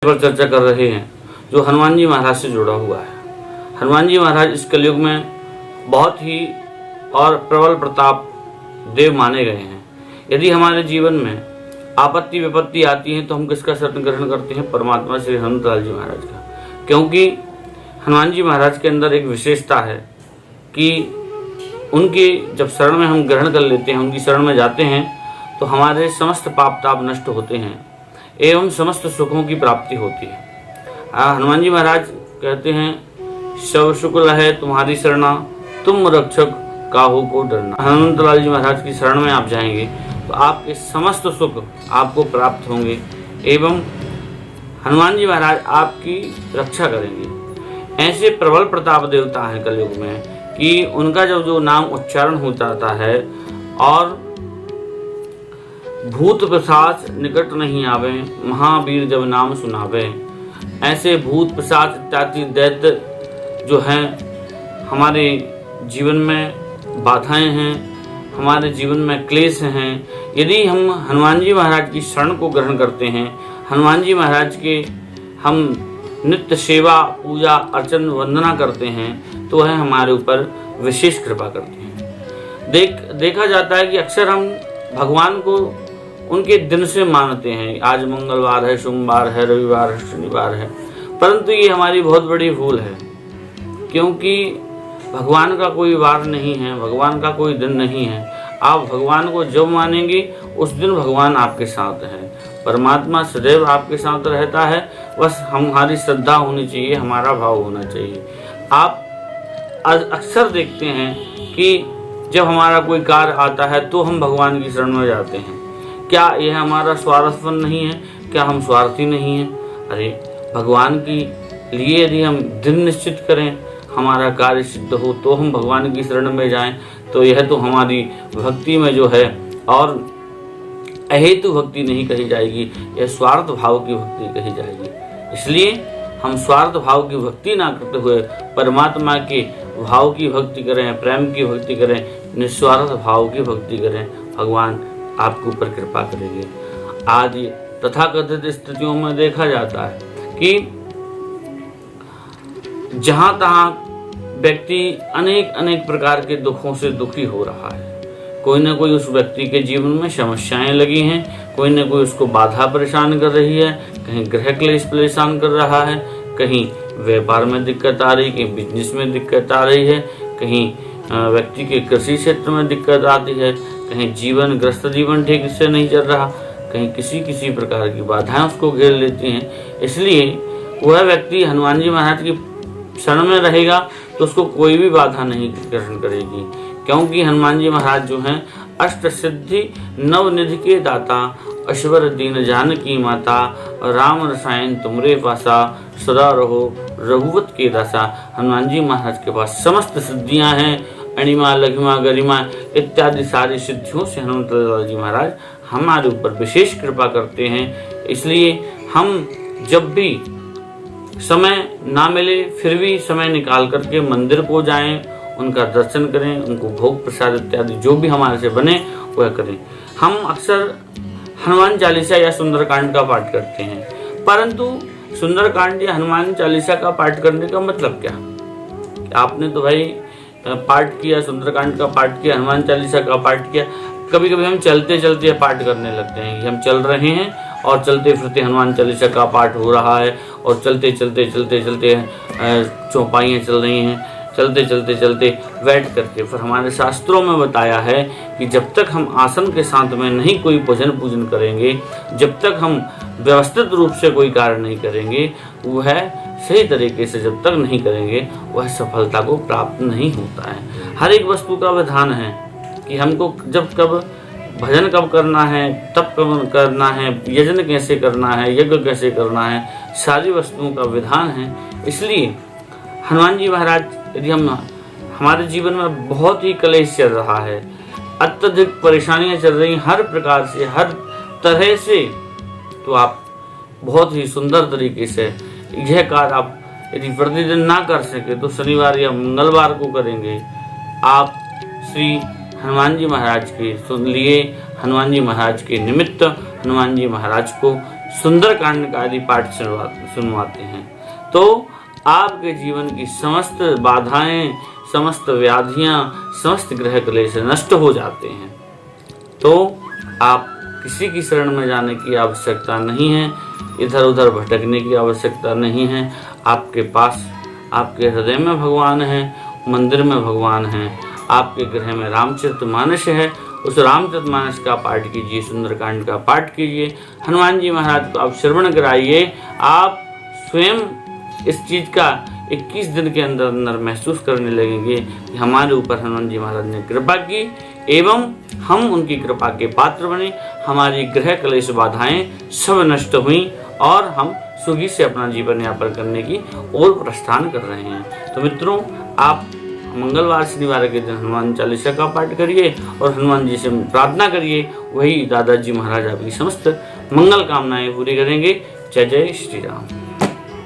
पर चर्चा कर रहे हैं जो हनुमान जी महाराज से जुड़ा हुआ है। हनुमान जी महाराज इस कलयुग में बहुत ही और प्रबल प्रताप देव माने गए हैं। यदि हमारे जीवन में आपत्ति विपत्ति आती है तो हम किसका शरण ग्रहण करते हैं? परमात्मा श्री हनुमंतलाल जी महाराज का। क्योंकि हनुमान जी महाराज के अंदर एक विशेषता है कि उनके जब शरण में हम ग्रहण कर लेते हैं, उनकी शरण में जाते हैं तो हमारे समस्त पाप ताप नष्ट होते हैं एवं समस्त सुखों की प्राप्ति होती है। हनुमान जी महाराज कहते हैं, शव शुक्ल है तुम्हारी शरणा, तुम रक्षक काहू को डरना। हनुमंतलाल जी महाराज की शरण में आप जाएंगे तो आपके समस्त सुख आपको प्राप्त होंगे एवं हनुमान जी महाराज आपकी रक्षा करेंगे। ऐसे प्रबल प्रताप देवता हैं कलयुग में कि उनका जब जो नाम उच्चारण होता है और भूत पिशाच निकट नहीं आवे, महावीर जब नाम सुनावे। ऐसे भूत पिशाच इत्यादि दैत्य जो हैं हमारे जीवन में बाधाएं हैं, हमारे जीवन में क्लेश हैं। यदि हम हनुमान जी महाराज की शरण को ग्रहण करते हैं, हनुमान जी महाराज के हम नित्य सेवा पूजा अर्चन वंदना करते हैं तो वह हमारे ऊपर विशेष कृपा करते हैं। देखा जाता है कि अक्सर हम भगवान को उनके दिन से मानते हैं। आज मंगलवार है, सोमवार है, रविवार है, शनिवार है, परंतु ये हमारी बहुत बड़ी भूल है। क्योंकि भगवान का कोई वार नहीं है, भगवान का कोई दिन नहीं है। आप भगवान को जब मानेंगे उस दिन भगवान आपके साथ है। परमात्मा सदैव आपके साथ रहता है, बस हमारी श्रद्धा होनी चाहिए, हमारा भाव होना चाहिए। आप अक्सर देखते हैं कि जब हमारा कोई कार्य आता है तो हम भगवान की शरण में जाते हैं। क्या यह हमारा स्वार्थपन नहीं है? क्या हम स्वार्थी नहीं हैं? अरे भगवान की लिए यदि हम दिन निश्चित करें, हमारा कार्य सिद्ध हो तो हम भगवान की शरण में जाएं, तो यह तो हमारी भक्ति में जो है और अहेतु भक्ति नहीं कही जाएगी, यह स्वार्थ भाव की भक्ति कही जाएगी। इसलिए हम स्वार्थ भाव की भक्ति ना करते हुए परमात्मा के भाव की भक्ति करें, प्रेम की भक्ति करें, निस्वार्थ भाव की भक्ति करें। भगवान आपके ऊपर कृपा करेंगे। आज तथाकथित स्थितियों में देखा जाता है कि जहां तहां व्यक्ति अनेक प्रकार के दुखों से दुखी हो रहा है। कोई न कोई उस व्यक्ति के जीवन में समस्याएं लगी हैं, कोई न कोई उसको बाधा परेशान कर रही है, कहीं गृह क्लेश परेशान कर रहा है, कहीं व्यापार में दिक्कत आ रही, कहीं बिजनेस में दिक्कत आ रही है, कहीं व्यक्ति के कृषि क्षेत्र में दिक्कत आती है, कहीं गृहस्थ जीवन ठीक से नहीं चल रहा, कहीं किसी प्रकार की बाधाएं उसको घेर लेती हैं। इसलिए वह व्यक्ति हनुमान जी महाराज की शरण में रहेगा तो उसको कोई भी बाधा नहीं ग्रहण करेगी। क्योंकि हनुमान जी महाराज जो हैं अष्ट सिद्धि नव निधि के दाता, अश्वर दीन जानकी माता, राम रसायन तुमरे पासा, सदा रहो रघुवत के दासा। हनुमान जी महाराज के पास समस्त सिद्धियां हैं, अणिमा लघिमा गरिमा इत्यादि सारी सिद्धियों से हनुमंतलाल जी महाराज हमारे ऊपर विशेष कृपा करते हैं। इसलिए हम जब भी समय ना मिले फिर भी समय निकाल करके मंदिर को जाएं, उनका दर्शन करें, उनको भोग प्रसाद इत्यादि जो भी हमारे से बने वह करें। हम अक्सर हनुमान चालीसा या सुंदरकांड का पाठ करते हैं, परंतु सुंदरकांड या हनुमान चालीसा का पाठ करने का मतलब क्या? आपने तो भाई पाठ किया, सुंदरकांड का पाठ किया, हनुमान चालीसा का पाठ किया। कभी कभी हम चलते चलते पाठ करने लगते हैं कि हम चल रहे हैं और चलते फिरते हनुमान चालीसा का पाठ हो रहा है और चलते चौपाइयाँ चल रही हैं, चलते बैठ करके। फिर हमारे शास्त्रों में बताया है कि जब तक हम आसन के साथ में नहीं कोई भजन पूजन करेंगे, जब तक हम व्यवस्थित रूप से कोई कार्य नहीं करेंगे, वह सही तरीके से जब तक नहीं करेंगे वह सफलता को प्राप्त नहीं होता है। हर एक वस्तु का विधान है कि हमको जब कब भजन कब करना है, तब कब करना है, यजन कैसे करना है, यज्ञ कैसे करना है, सारी वस्तुओं का विधान है। इसलिए हनुमान जी महाराज यदि हमारे जीवन में बहुत ही क्लेश चल रहा है, अत्यधिक परेशानियां चल रही हर प्रकार से, हर तरह से, तो आप बहुत ही सुंदर तरीके से यह कार्य आप यदि प्रतिदिन ना कर सके तो शनिवार या मंगलवार को करेंगे। आप श्री हनुमान जी महाराज के लिए, हनुमान जी महाराज के निमित्त हनुमान जी महाराज को सुंदरकांड का आदि पाठ सुनवाते हैं, तो आपके जीवन की समस्त बाधाएं, समस्त व्याधियां, समस्त ग्रह क्लेश नष्ट हो जाते हैं। तो आप किसी की शरण में जाने की आवश्यकता नहीं है, इधर उधर भटकने की आवश्यकता नहीं है। आपके पास, आपके हृदय में भगवान है, मंदिर में भगवान है, आपके गृह में रामचरितमानस है, उस रामचरितमानस का पाठ कीजिए, सुंदरकांड का पाठ कीजिए, हनुमान जी महाराज को आप श्रवण कराइए। आप स्वयं इस चीज़ का 21 दिन के अंदर अंदर महसूस करने लगेंगे कि हमारे ऊपर हनुमान जी महाराज ने कृपा की एवं हम उनकी कृपा के पात्र बने, हमारी ग्रह क्लेश बाधाएं सब नष्ट हुई और हम सुखी से अपना जीवन यापन करने की ओर प्रस्थान कर रहे हैं। तो मित्रों, आप मंगलवार शनिवार के दिन हनुमान चालीसा का पाठ करिए और हनुमान जी से प्रार्थना करिए, वही दादाजी महाराज आपकी समस्त मंगल कामनाएं पूरी करेंगे। जय जय श्री राम।